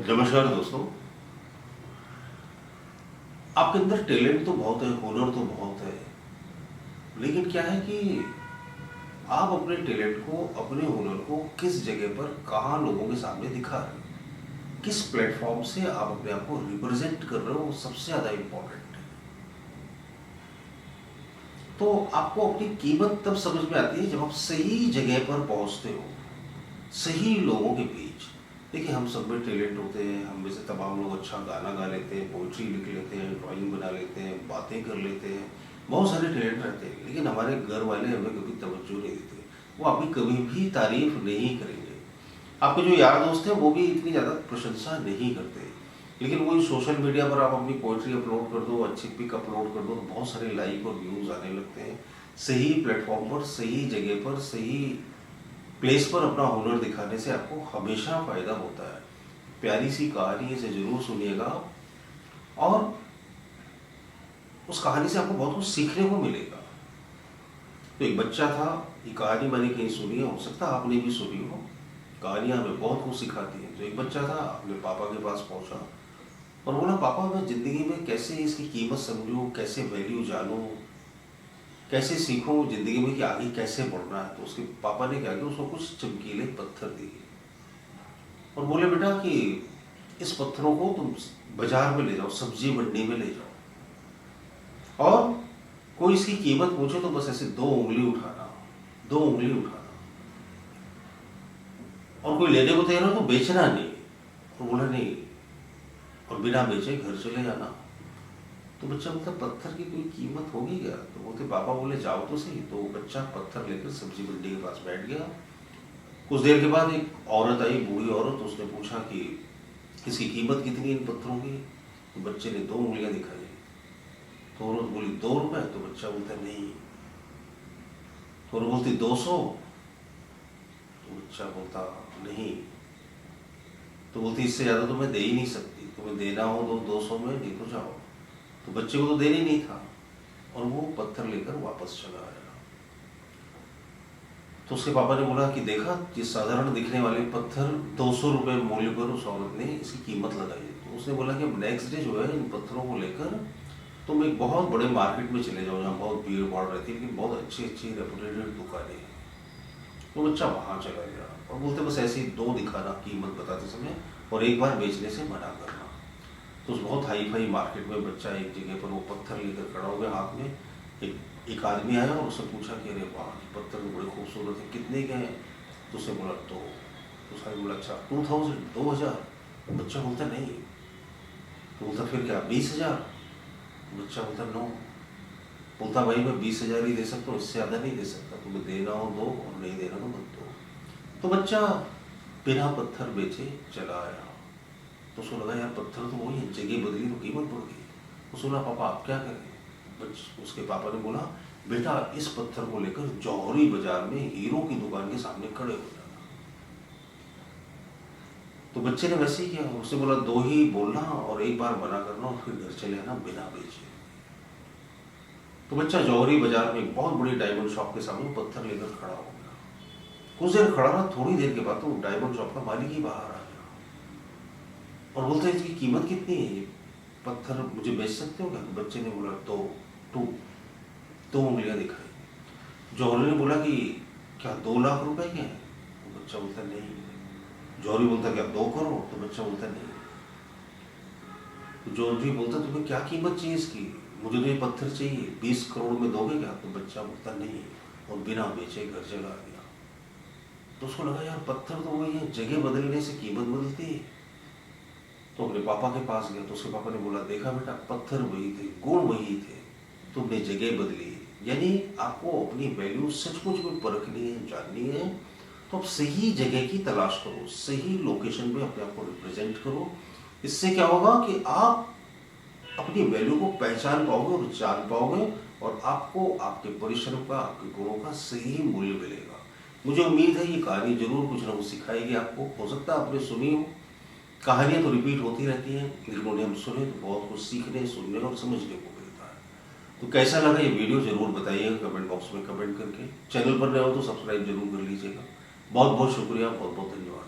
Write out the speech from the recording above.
नमस्कार दोस्तों। आपके अंदर टैलेंट तो बहुत है, हुनर तो बहुत है, लेकिन क्या है कि आप अपने टैलेंट को, अपने हुनर को किस जगह पर, कहाँ लोगों के सामने दिखा रहे हो, किस प्लेटफॉर्म से आप अपने आप को रिप्रेजेंट कर रहे हो, वो सबसे ज़्यादा इम्पोर्टेंट है। तो आपको अपनी कीमत तब समझ में आती है जब आप सही जगह पर पहुंचते हो, सही लोगों के बीच। देखिए, हम सब में टैलेंट होते हैं, हम में से तमाम लोग अच्छा गाना गा लेते हैं, पोइट्री लिख लेते हैं, ड्राइंग बना लेते हैं, बातें कर लेते हैं, बहुत सारे टैलेंट रहते हैं, लेकिन हमारे घर वाले हमें कभी तवज्जो नहीं देते। वो आपकी कभी भी तारीफ नहीं करेंगे। आपके जो यार दोस्त हैं वो भी इतनी ज़्यादा प्रशंसा नहीं करते, लेकिन वही सोशल मीडिया पर आप अपनी पोइट्री अपलोड कर दो, अच्छी पिक अपलोड कर दो, तो बहुत सारे लाइक और व्यूज़ आने लगते हैं। सही प्लेटफॉर्म पर, सही जगह पर, सही प्लेस पर अपना हुनर दिखाने से आपको हमेशा फायदा होता है। प्यारी सी कहानी इसे जरूर सुनिएगा, और उस कहानी से आपको बहुत कुछ सीखने को मिलेगा। तो एक बच्चा था, ये कहानी मैंने कहीं सुनी है, हो सकता है आपने भी सुनी हो। कहानियां हमें बहुत कुछ सिखाती हैं। तो एक बच्चा था, अपने पापा के पास पहुंचा और बोला, पापा मैं जिंदगी में कैसे इसकी कीमत समझूं, कैसे वैल्यू जानूं, कैसे सीखूं जिंदगी में कि आगे कैसे बढ़ना है। तो उसके पापा ने क्या किया, उसको कुछ चमकीले पत्थर दिए और बोले, बेटा कि इस पत्थरों को तुम बाजार में ले जाओ, सब्जी मंडी में ले जाओ, और कोई इसकी कीमत पूछे तो बस ऐसे दो उंगली उठाना, दो उंगली उठाना, और कोई लेने को तैयार हो तो बेचना नहीं। और बोला नहीं, और बिना बेचे घर चले जाना। तो बच्चा बोलता, पत्थर की कोई कीमत होगी क्या? तो बोलते पापा बोले जाओ तो सही। तो बच्चा पत्थर लेकर सब्जी मंडी के पास बैठ गया। कुछ देर के बाद एक औरत आई, बूढ़ी औरत। उसने पूछा कि इसकी कीमत कितनी इन पत्थरों की? तो बच्चे ने दो उंगलियां दिखाई। तो औरत बोली 2 रुपए। तो बच्चा बोलता नहीं। तो औरत बोलती 200। तो बच्चा बोलता नहीं। तो बोलती इससे ज्यादा तो मैं दे ही नहीं सकती, तुम्हें देना हो तो 200 में, नहीं तो जाओ। तो बच्चे को तो देना ही नहीं था, और वो पत्थर लेकर वापस चला आया। तो उसके पापा ने बोला कि देखा, ये साधारण दिखने वाले पत्थर 200 रुपए मूल्य पर उस औरत ने इसकी कीमत लगाई। तो उसने बोला कि अब नेक्स्ट डे जो है, इन पत्थरों को लेकर तुम एक बहुत बड़े मार्केट में चले जाओ, जहाँ बहुत भीड़ भाड़ रहती है, लेकिन बहुत अच्छी अच्छी रेपुटेटेड दुकानें हैं। तो बच्चा वहाँ चला गया और बोलते बस ऐसे ही दो दिखाना कीमत बताते समय, और एक बार बेचने से मना करना। तो उस बहुत हाई फाई मार्केट में बच्चा एक जगह पर वो पत्थर लेकर खड़ा हो गया हाथ में। एक आदमी आया और उससे पूछा कि अरे वाह, ये पत्थर तो बड़े खूबसूरत है, कितने के हैं? तो उसने बोला तो उसका बोला अच्छा 2000, 2000। बच्चा बोलता नहीं। तो बोलता फिर क्या 20,000? बच्चा बोलता नो। बोलता भाई मैं 20,000 ही दे सकता हूँ, इससे ज़्यादा नहीं दे सकता, तुम्हें देना हो दो और नहीं देना तो मत दो। तो बच्चा बिना पत्थर बेचे चला आया। तो उसको लगा यार पत्थर तो वही है, जगह बदली तो कीमत बढ़ गई। उसने बोला पापा आप क्या करें? उसके पापा ने बोला, बेटा इस पत्थर को लेकर जौहरी बाजार में हीरो की दुकान के सामने खड़े हो जाना। तो बच्चे ने वैसे ही किया। उसने बोला 2 ही बोलना और एक बार मना करना और फिर घर चले आना बिना बेचे। तो बच्चा जौहरी बाजार में एक बहुत बड़ी डायमंड शॉप के सामने पत्थर लेकर खड़ा हो गया। कुछ देर खड़ा रहा, थोड़ी देर के बाद तो डायमंड शॉप का मालिक ही बाहर आ गया और बोलते इसकी कीमत कितनी है, ये पत्थर मुझे बेच सकते हो क्या? तो बच्चे ने बोला दो उंगलियां दिखाई। जौहरी ने बोला कि क्या 2 लाख रुपए के हैं? तो बच्चा बोलता नहीं। जौहरी बोलता क्या 2 करोड़? तो बच्चा बोलता नहीं। तो जौहरी बोलता तुम्हें क्या कीमत चाहिए इसकी? मुझे तो ये पत्थर चाहिए, 20 करोड़ में दोगे क्या? तो बच्चा बोलता नहीं, और बिना बेचे घर चला गया। तो उसको लगा यार पत्थर तो वही है, जगह बदलने से कीमत बदलती है। तो अपने पापा के पास गया। तो उसके पापा ने बोला देखा बेटा, पत्थर वही थे, गुण वही थे, तुमने जगह बदली। यानी आपको अपनी वैल्यू सचमुच में परखनी है, जाननी है, तो आप सही जगह की तलाश करो, सही लोकेशन में अपने आप को रिप्रेजेंट करो। इससे क्या होगा कि आप अपनी वैल्यू को पहचान पाओगे और जान पाओगे, और आपको आपके परिश्रम का, आपके गुणों का सही मूल्य मिलेगा। मुझे उम्मीद है ये कहानी जरूर कुछ ना कुछ सिखाएगी आपको। हो सकता है आपने सुनी हो, कहानियां तो रिपीट होती रहती हैं, लेकिन उन्हें हम सुने तो बहुत कुछ सीखने, सुनने और समझने को मिलता है। तो कैसा लगा ये वीडियो जरूर बताइएगा कमेंट बॉक्स में कमेंट करके। चैनल पर नए हो तो सब्सक्राइब जरूर कर लीजिएगा। बहुत बहुत शुक्रिया, बहुत बहुत धन्यवाद।